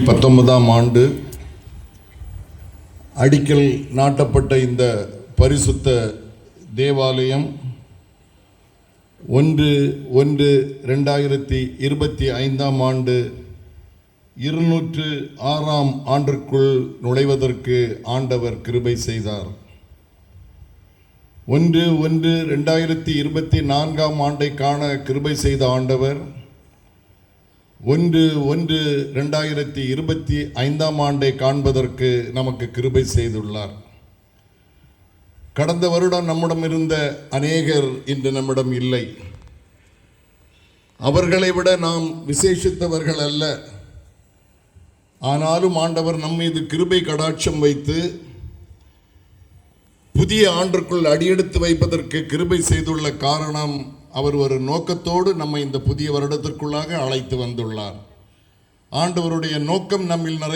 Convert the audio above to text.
19ஆம் ஆண்டு அடிக்கல் நாட்டப்பட்ட இந்த பரிசுத்த தேவாலயம் 1/1/2025ஆம் ஆண்டு 206ஆம் ஆண்டிற்குள் நுழைவதற்கு ஆண்டவர் கிருபை செய்தார். 1/1/2024ஆம் ஆண்டை காண கிருபை செய்த ஆண்டவர் 1/1/2025ஆம் ஆண்டை காண்பதற்கு நமக்கு கிருபை செய்துள்ளார். கடந்த வருடம் நம்மிடம் இருந்த அநேகர் இன்று நம்மிடம் இல்லை. அவர்களை விட நாம் விசேஷித்தவர்கள் அல்ல. ஆனாலும் ஆண்டவர் நம் மீது கிருபை கடாட்சம் வைத்து புதிய ஆண்டிற்குள் அடியெடுத்து வைப்பதற்கு கிருபை செய்துள்ள காரணம், அவர் ஒரு நோக்கத்தோடு நம்மை இந்த புதிய வருடத்திற்குள்ளாக அழைத்து வந்துள்ளார். ஆண்டவருடைய நோக்கம் நம்மில் நிறைய